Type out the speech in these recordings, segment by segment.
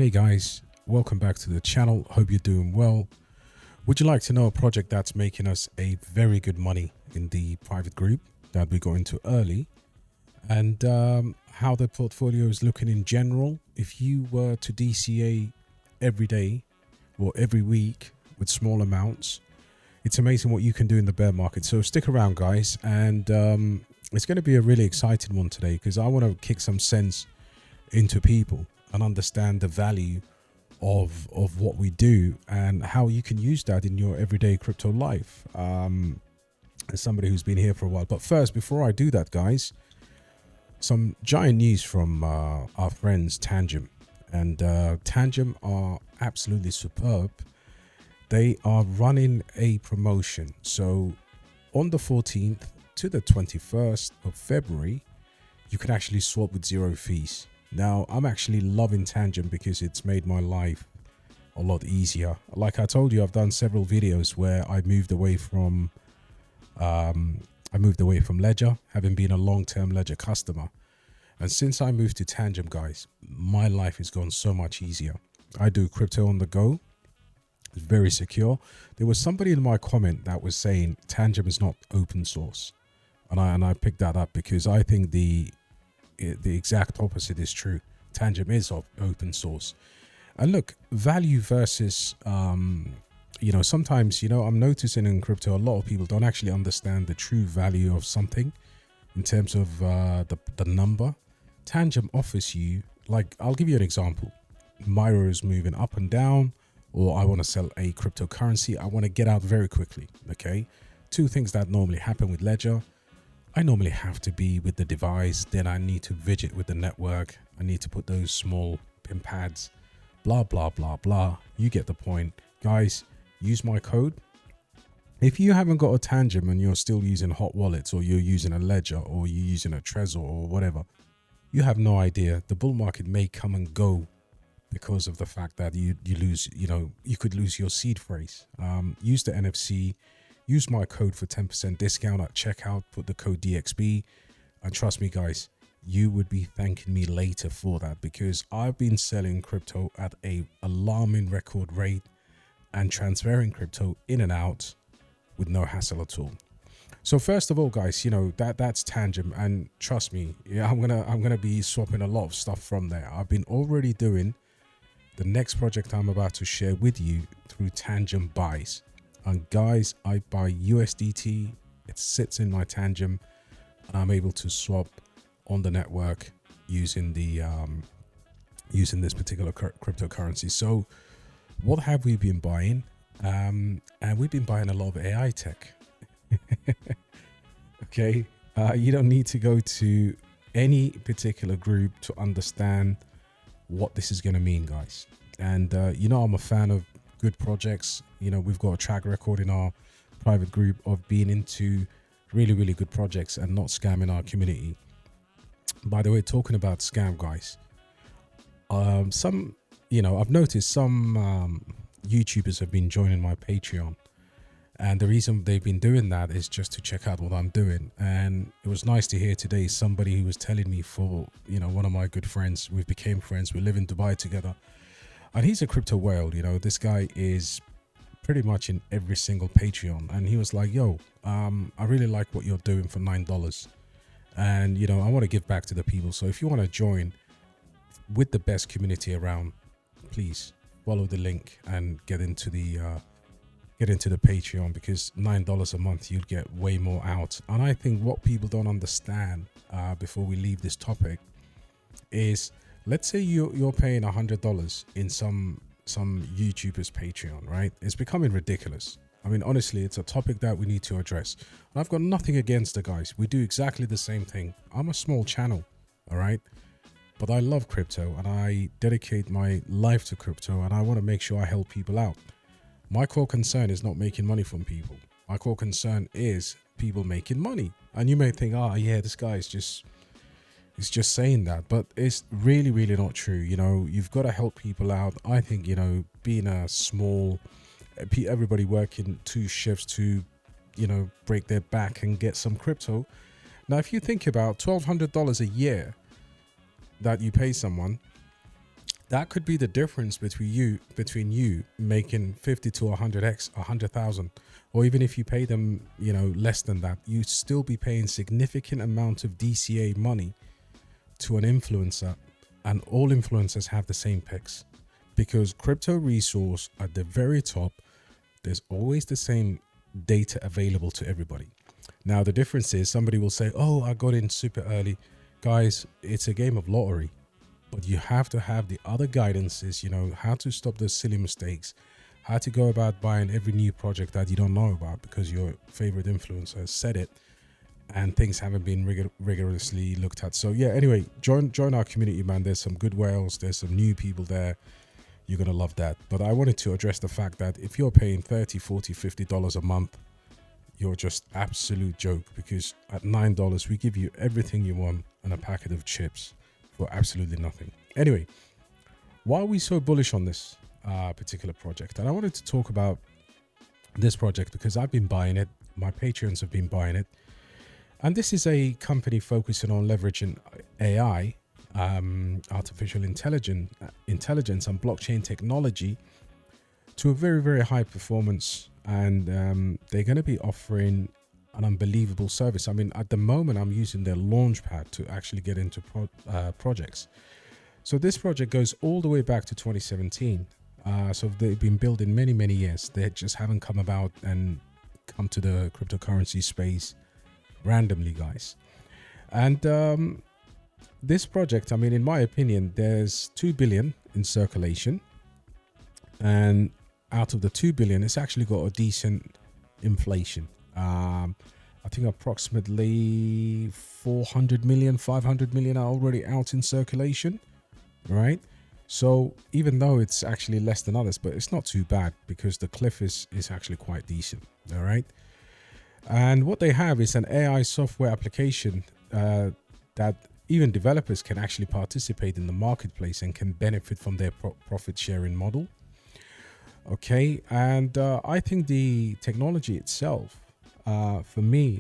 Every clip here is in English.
Hey guys, welcome back to the channel. Hope you're doing well. Would you like to know a project that's making us a very good money in the private group that we got into early, and how the portfolio is looking in general? If you were to DCA every day or every week with small amounts, it's amazing what you can do in the bear market. So stick around, guys, and it's going to be a really exciting one today because I want to kick some sense into people and understand the value of what we do and how you can use that in your everyday crypto life, as somebody who's been here for a while. But first, before I do that, guys, some giant news from our friends Tangem. And Tangem are absolutely superb. They are running a promotion. So on the 14th to the 21st of February, you can actually swap with 0 fees. Now, I'm actually loving Tangem because it's made my life a lot easier. Like I told you, I've done several videos where I moved away from Ledger, having been a long-term Ledger customer. And since I moved to Tangem, guys, my life has gone so much easier. I do crypto on the go. It's very secure. There was somebody in my comment that was saying Tangem is not open source. And I picked that up because I think the exact opposite is true. Tangem is open source. And look, value versus, sometimes, I'm noticing in crypto, a lot of people don't actually understand the true value of something in terms of the number. Tangem offers you, like, I'll give you an example. Myro is moving up and down, or I want to sell a cryptocurrency. I want to get out very quickly. Okay. 2 things that normally happen with Ledger. I normally have to be with the device, then I need to widget with the network. I need to put those small pin pads, blah, blah, blah, blah. You get the point. Guys, use my code. If you haven't got a Tangem and you're still using hot wallets, or you're using a Ledger, or you're using a Trezor or whatever, you have no idea. The bull market may come and go because of the fact that you lose, you could lose your seed phrase. Use the NFC. Use my code for 10% discount at checkout. Put the code DXB. And trust me, guys, you would be thanking me later for that, because I've been selling crypto at a alarming record rate and transferring crypto in and out with no hassle at all. So first of all, guys, that's Tangem, and trust me, I'm gonna be swapping a lot of stuff from there. I've been already doing the next project I'm about to share with you through Tangem buys. And guys, I buy USDT, it sits in my Tangem, and I'm able to swap on the network using the using this particular cryptocurrency. So what have we been buying? And we've been buying a lot of AI tech. Okay, you don't need to go to any particular group to understand what this is going to mean, guys. And I'm a fan of good projects. We've got a track record in our private group of being into really, really good projects and not scamming our community. By the way, talking about scam, guys, I've noticed some YouTubers have been joining my Patreon, and the reason they've been doing that is just to check out what I'm doing. And it was nice to hear today somebody who was telling me, for one of my good friends, we became friends, we live in Dubai together, and he's a crypto whale. This guy is pretty much in every single Patreon, and he was like, yo, I really like what you're doing for $9, and I want to give back to the people. So if you want to join with the best community around, please follow the link and get into the Patreon, because $9 a month you'll get way more out. And I think what people don't understand, before we leave this topic, is, let's say you're paying $100 in some YouTuber's Patreon, right? It's becoming ridiculous. I mean, honestly, it's a topic that we need to address. And I've got nothing against the guys. We do exactly the same thing. I'm a small channel, all right? But I love crypto, and I dedicate my life to crypto, and I want to make sure I help people out. My core concern is not making money from people. My core concern is people making money. And you may think, yeah, this guy is just saying that, but it's really, really not true. You've got to help people out. I think, being a small, everybody working 2 shifts to, break their back and get some crypto. Now, if you think about $1,200 a year that you pay someone, That could be the difference between you making 50 to 100x, 100,000, or even if you pay them, less than that, you'd still be paying significant amount of DCA money to an influencer, and all influencers have the same picks, because crypto resource at the very top, there's always the same data available to everybody. Now the difference is somebody will say, oh, I got in super early. Guys, it's a game of lottery, but you have to have the other guidances, how to stop those silly mistakes, how to go about buying every new project that you don't know about because your favorite influencer has said it and things haven't been rigorously looked at. So yeah, anyway, join our community, man. There's some good whales, there's some new people there. You're gonna love that. But I wanted to address the fact that if you're paying $30, $40, $50 a month, you're just absolute joke, because at $9 we give you everything you want and a packet of chips for absolutely nothing. Anyway, why are we so bullish on this particular project? And I wanted to talk about this project because I've been buying it, my Patreons have been buying it, and this is a company focusing on leveraging AI, artificial intelligence and blockchain technology to a very, very high performance. And they're going to be offering an unbelievable service. I mean, at the moment, I'm using their launchpad to actually get into projects. So this project goes all the way back to 2017. So they've been building many, many years. They just haven't come about and come to the cryptocurrency space randomly, guys. And this project, I mean, in my opinion, there's 2 billion in circulation. And out of the 2 billion, it's actually got a decent inflation. I think approximately 400 million, 500 million are already out in circulation, right? So even though it's actually less than others, but it's not too bad because the cliff is actually quite decent, all right? And what they have is an AI software application that even developers can actually participate in the marketplace and can benefit from their profit sharing model. Okay, and I think the technology itself, for me,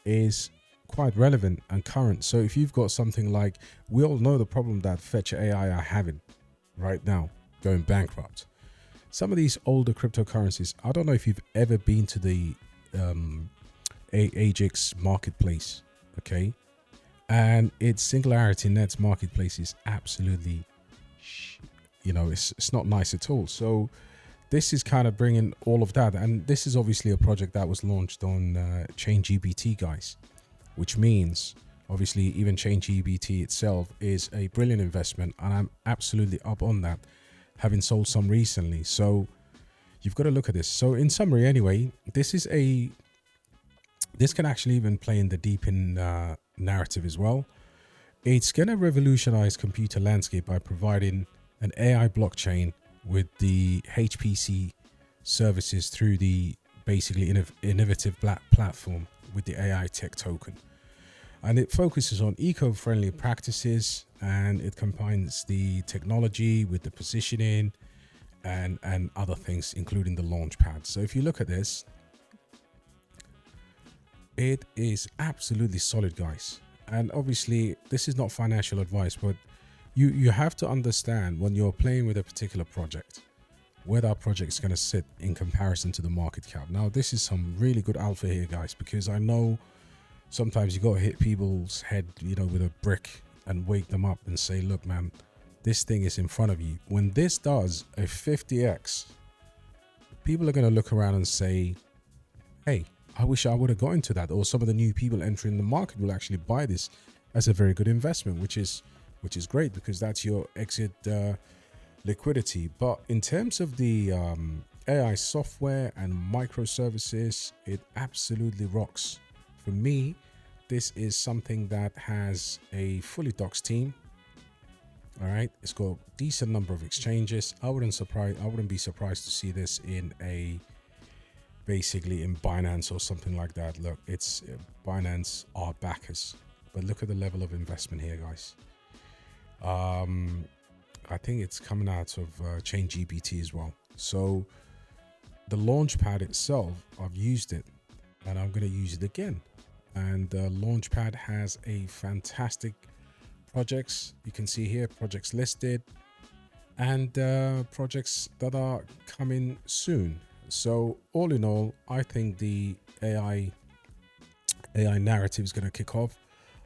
is quite relevant and current. So if you've got something like, we all know the problem that Fetch AI are having right now, going bankrupt. Some of these older cryptocurrencies, I don't know if you've ever been to the AGX marketplace, okay? And its Singularity Net's marketplace is absolutely, it's not nice at all. So this is kind of bringing all of that. And this is obviously a project that was launched on ChainGPT, guys, which means obviously even ChainGPT itself is a brilliant investment. And I'm absolutely up on that, having sold some recently. So you've got to look at this. So in summary, anyway, this can actually even play in the deep in narrative as well. It's going to revolutionize computer landscape by providing an AI blockchain with the HPC services through the basically innovative platform with the AI tech token. And it focuses on eco-friendly practices, and it combines the technology with the positioning and other things, including the launch pad. So if you look at this, it is absolutely solid, guys. And obviously this is not financial advice, but you have to understand when you're playing with a particular project, where that project is going to sit in comparison to the market cap. Now, this is some really good alpha here, guys, because I know sometimes you got to hit people's head, with a brick and wake them up and say, look, man, this thing is in front of you. When this does a 50x, people are going to look around and say, hey, I wish I would have got into that. Or some of the new people entering the market will actually buy this as a very good investment, which is great, because that's your exit liquidity. But in terms of the AI software and microservices, it absolutely rocks. For me, this is something that has a fully doxed team. All right, it's got a decent number of exchanges. I wouldn't be surprised to see this in basically in Binance or something like that. Look, it's Binance are backers, but look at the level of investment here, guys. I think it's coming out of ChainGPT as well. So the Launchpad itself, I've used it and I'm going to use it again. And the Launchpad has a fantastic projects. You can see here projects listed, and projects that are coming soon. So all in all, I think the AI narrative is going to kick off.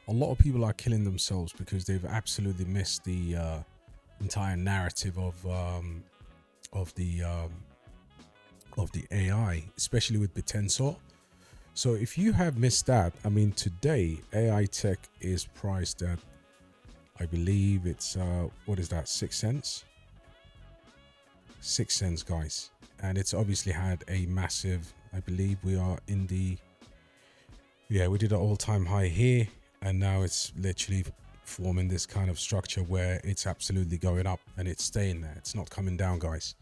A lot of people are killing themselves because they've absolutely missed the entire narrative of the AI, especially with Bitensor. So if you have missed that, I mean, today AI tech is priced at, I believe it's what is that, 6 cents? 6 cents, guys, and it's obviously had a massive, I believe we are in the, yeah, we did an all-time high here, and now it's literally forming this kind of structure where it's absolutely going up and it's staying there. It's not coming down, guys.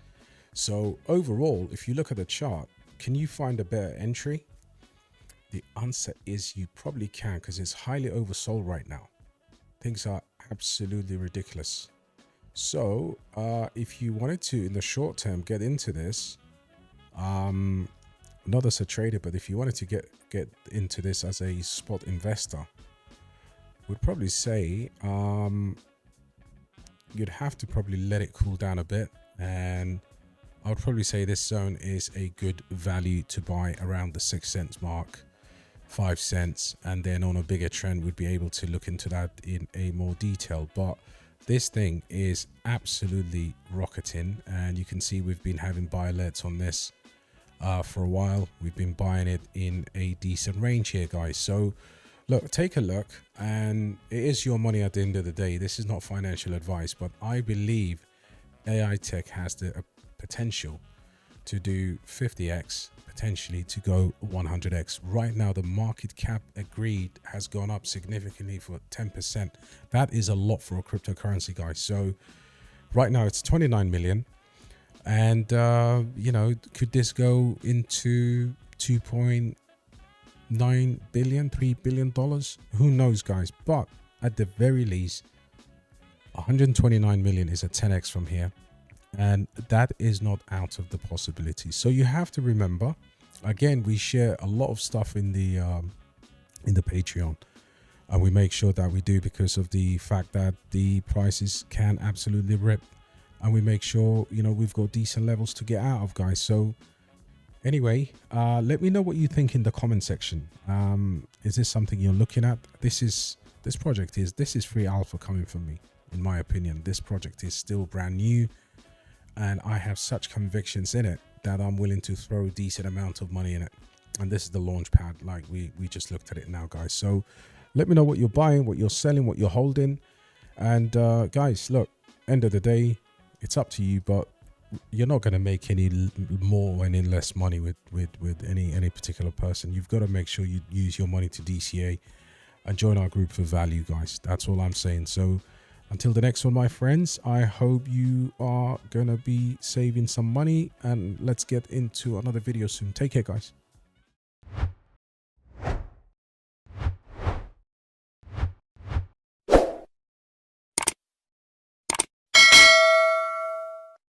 So overall, if you look at the chart, can you find a better entry? The answer is you probably can, because it's highly oversold right now. Things are absolutely ridiculous. So if you wanted to, in the short term, get into this, not as a trader, but if you wanted to get into this as a spot investor, would probably say you'd have to probably let it cool down a bit, and I would probably say this zone is a good value to buy around the 6 cents mark, 5 cents, and then on a bigger trend we'd be able to look into that in a more detail. But this thing is absolutely rocketing, and you can see we've been having buy alerts on this for a while. We've been buying it in a decent range here, guys. So look, take a look, and it is your money at the end of the day. This is not financial advice, but I believe AI tech has the potential to do 50x, potentially to go 100x. Right now, the market cap agreed has gone up significantly for 10%. That is a lot for a cryptocurrency, guys. So right now it's 29 million. And, you know, could this go into 2.9 billion, $3 billion? Who knows, guys? But at the very least, 129 million is a 10x from here. And that is not out of the possibility. So you have to remember, again, we share a lot of stuff in the Patreon, and we make sure that we do because of the fact that the prices can absolutely rip, and we make sure, you know, we've got decent levels to get out of, guys. So anyway, let me know what you think in the comment section. Is this something you're looking at? This is free alpha coming from me, in my opinion. This project is still brand new, and I have such convictions in it that I'm willing to throw a decent amount of money in it. And this is the launch pad, like we just looked at it now, guys. So let me know what you're buying, what you're selling, what you're holding. And guys, look, end of the day, it's up to you, but you're not going to make any more or any less money with any particular person. You've got to make sure you use your money to DCA and join our group for value, guys. That's all I'm saying. So until the next one, my friends, I hope you are going to be saving some money, and let's get into another video soon. Take care, guys.